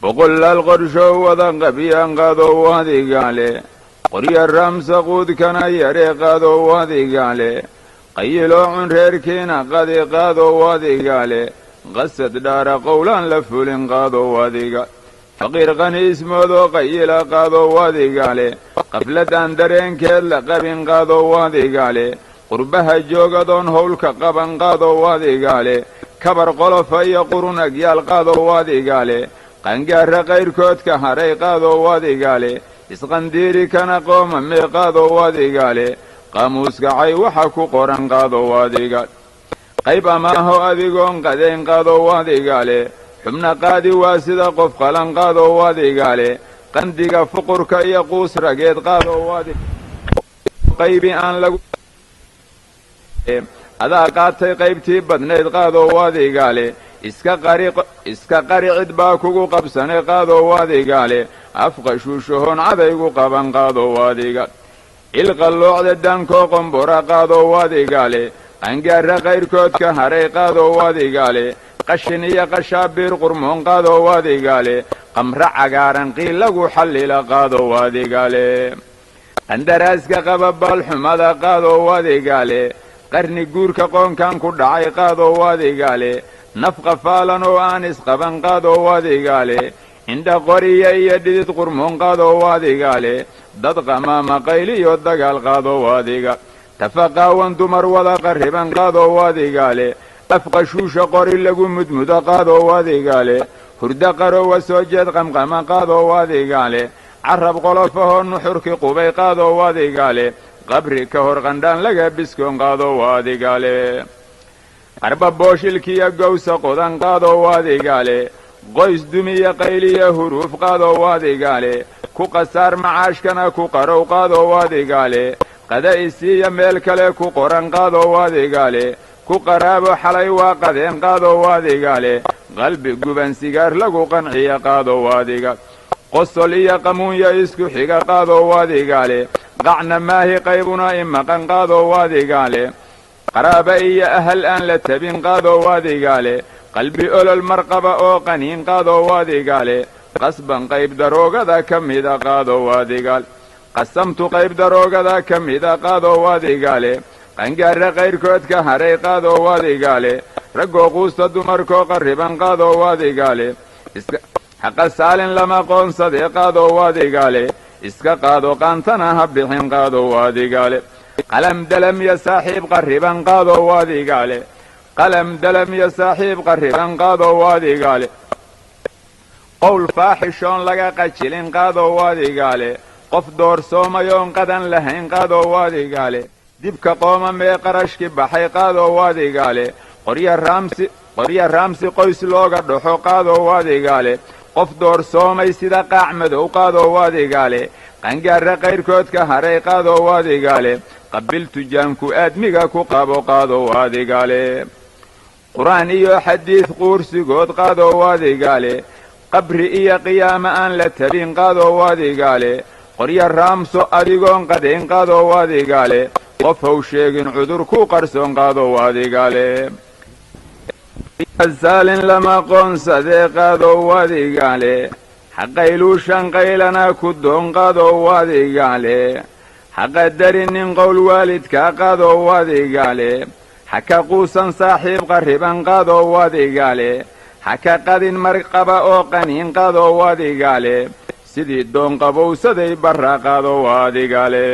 وقل القرشو وذن قبيان قادو وادي قالي قرية الرمس قود كان يري قادو وادي قالي قيلو عن ريركينا قادي قادو وادي قالي قصد دار قولا لفولين قادو وادي قالي فقير غني اسمه ذو قيلا قادو وادي قالي قفلة اندرين كيل قبين قادو وادي قالي قربها جوغدون هولك قبن قادو وادي قالي كبر قلف اي قرون اقيال قادو وادي قالي قنقار غير كوت كهري قادو وادي قالي اسقنديري كان قوم مي قادو وادي قالي قاموس قعي وحكو قرن قادو وادي قالي قيب ما هو أذيقون قدين قادو وادي قالي حمنا قادي واسدا قف قلن قادو وادي قالي قندق فقر كي يقوس رقيد قادو وادي قيبي أن لقو هذا قاتي قيبتي بدنيد قادو وادي قالي iska qari cid baa kugu qabsane qaado waadigaale afqashuushahoon cadaygu qaban qaado waadiga ilqalloocda dankoo qombora qaado waadigaale qangaara qayrkood ka haray qaado waadigaale qashin iyo qashaabiir qurmoon qaado waadigaale qamra cagaaran qiilagu xallila qaado waadigaale qandaraaska qaba baalxumada qaado waadigaale qarni guurka qoonkan ku dhacay qaado waadigaale nafqa faalan oo aan isqaban qaado waadigaale indha qoriya iyo dhidid qurmoon qaado waadigaale dad qamaama qayliyo dagaal qaado waadiga tafaqaawan dumar wada qarriban qaado waadigaale afqashuusha qori lagu mudmudo qaado waadigaale hurda qarowa soo jeed qamqama qaado waadigaale carab qolofahoo nuxurki qubay qaado waadigaale qabri ka hor qandhaan laga biskoon qaado waadigaale qarba booshilkiya gowsa qodan qaado waadigaale qoys dumiya qayliya huruuf qaado waadigaale ku qasaar macaashkana ku qarow qaado waadigaale qada isiiya meel kale ku qoran qaado waadigaale ku qaraabo xalay waa qadeen qaado waadigaale qalbi guban sigaar lagu qanciya qaado waadiga qosol iyo qamuunya isku xiga qaado waadigaale qacna maahi qaybuna imaqan qaado waadigaale qaraaba iyo ahal aan la tabin qaado waadigaale qalbi olol marqaba oo qaniin qaado waadigaale qasban qayb daroogada ka mida qaado waadigaale qasamtu qayb daroogada ka mida qaado waadigaale qangaara qayrkood ka haray qaado waadigaale raggoo quusta dumarkoo qarriban qaado waadigaale haqa saalin lama qoonsadee qaado waadigaale iska qaado qaantana ha bixin qaado waadigaale qalam dalam ya saaxiib qarriban qaado waadigaale qalam dalam ya saaxiib qarriban qaado waadigaale qowl faaxishoon laga qajilin qaado waadigaale qof doorsoomayoon qadan lahayn qaado waadigaale dibka qooma mee qarashki baxay qaado waadigaale qorya raamsi qoys looga dhaxo qaado waadigaale qof doorsoomay sida qaac madow qaado waadigaale qangaara qayrkood ka haray qaado waadigaale qabiltu jaanku aadmiga ku qabo qaado waadigaale qur'aan iyo xadiid quursigood qaado waadigaale qabri iyo qiyaama aan la tabin qaado waadigaale qorya raamso adigoon qadayn qaado waadigaale qof haw sheegin cudur ku qarsoon qaado waadigaale saalin lama qoonsadee qaado waadigaale xaqayluushan qaylana ku doon qaado waadigaale haqadarinin qowl waalidkaa qaado waadigaale haka quusan saaxiib qarriban qaado waadigaale haka qadin marqaba oo qaniin qaado waadigaale sidii doon qabowsaday barra qaado waadigaale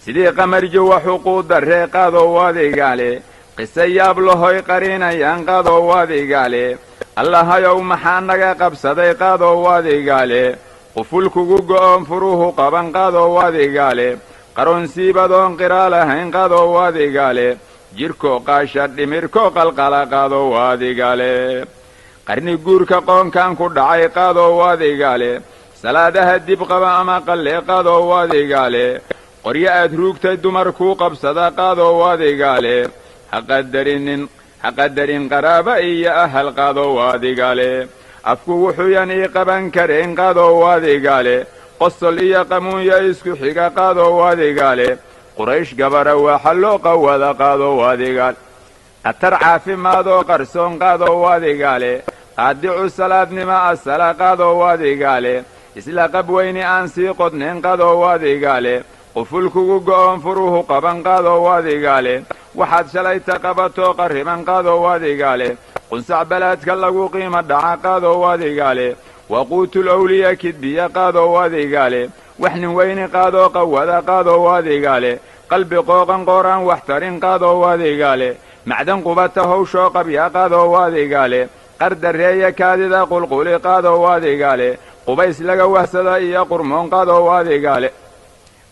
sidii qamarji waxuquu darree qaado waadigaale qisa yaab lahoy qariinayaan qaado waadigaale allahayow maxaa naga qabsaday qaado waadigaale qufulkugu go'oon furuhu qaban qaado waadigaale qaroonsiibadoon qiraa lahayn qaado waadigaale jidhkoo qaasha dhimirkoo qalqala qaado waadigaale qarni guurka qoonkan ku dhacay qaado waadigaale salaadaha dib qaba ama qallee qaado waadigaale qoryo aad ruugtay dumar kuu qabsada qaado waadigaale haqadarin qaraaba iyo ahal qaado waadigaale afku wuxuuyan ii qaban karayn qaado waadigaale qosol iyo qamuunya isku xiga qaado waadigaale quraysh gabara waxa loo qawada qaado waadigaale khatar caafimaadoo qarsoon qaado waadigaale qaadicu salaadnima asala qaadoo wadigaale isla qabweyni aan sii qodnayn qadoo wadigaale qufulkugu go'oon furuhu qaban qaadoo wadigaale waxaad shalayta qabatoo qarriban qaadoo wadigaale qunsac balaadka lagu qiimo dhaca qaadoo wadigaale waquutul awliya kidbiya qaadoo wadigaale wax nin weyni qaadoo qawada qaadoo wadigaale qalbi qooqan qooraan wax tarin qaadoo wadigaale macdan qubata hawshoo qabya qaadoo wadigaale qardareeya kaadida qulquli qaadoo wadigaale qubays laga wahsada iyo qurmoon qaadoo wadigaale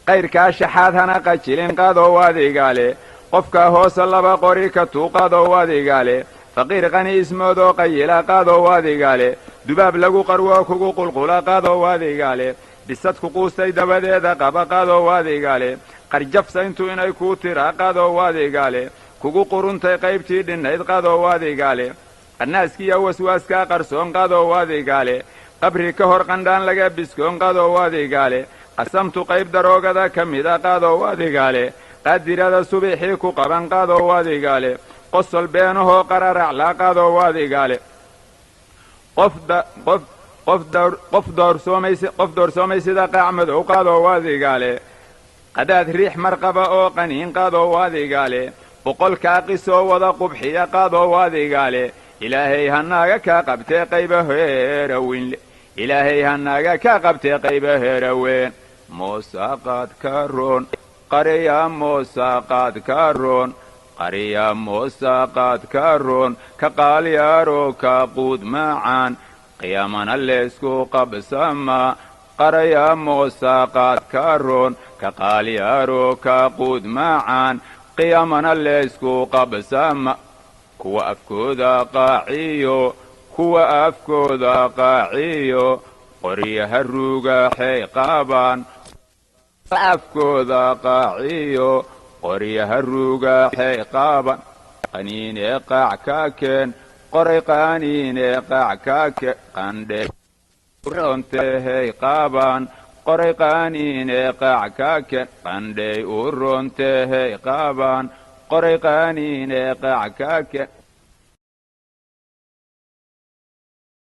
qayrkaa shaxaad hana qajilin qaadoo wadigaale qofka hoose laba qori ka tuuqaadoo wadigaale faqiir qani ismoodoo qayila qaadoo wadigaale dubaab lagu qarwoo kugu qulqula qaadoo wadigaale bisadku quustay dabadeeda qaba qaadoo wadigaale qarjafsayntu inay kuu tiraa qaadoo wadigaale kugu quruntay qaybtii dhinnayd qaadoo wadigaale qannaaskiya waswaaskaa qarsoon qaadoo wadigaale qabri ka hor qandhaan laga biskoon qaadoo wadigaale qasamtu qayb daroogada ka mida qaadoo wadigaale qaadirada subixii ku qaban qaadoo wadigaale qosol beenahoo qararaclaa qaadoo wadigaale qof doorsoomay sida qaac madow qaadoo wadigaale qadaad riix marqaba oo qaniin qaadoo wadigaale boqolkaa qisoo wada qubxiya qaadoo wadigaale ilaahay hanaaga kaa qabtee qayba heeraweyn ilaahay hanaaga kaa qabtee qayba heeraweyn moosaqaad ka roon qariya moosaqaad ka roon qariya moosaqaad ka roon ka qaalyaaroo ka quud macaan qiyaamana leysku qabsama qaraya moosaqaad ka roon ka qaalyaaroo ka quud macaan qiyaamana leysku qabsama kuwa afkooda qaaciyo qoryaha ruugaxay qaabaan afkooda qaaciyo qoryaha ruugaxay qaaban qaniinee qaac ka keen qoray qaniinee qaac ka keen qandhe rontehay qaabaan qoray qaniinee qaac ka keen qandhay u rontehay qaabaan qoray qaniinee qaac ka keen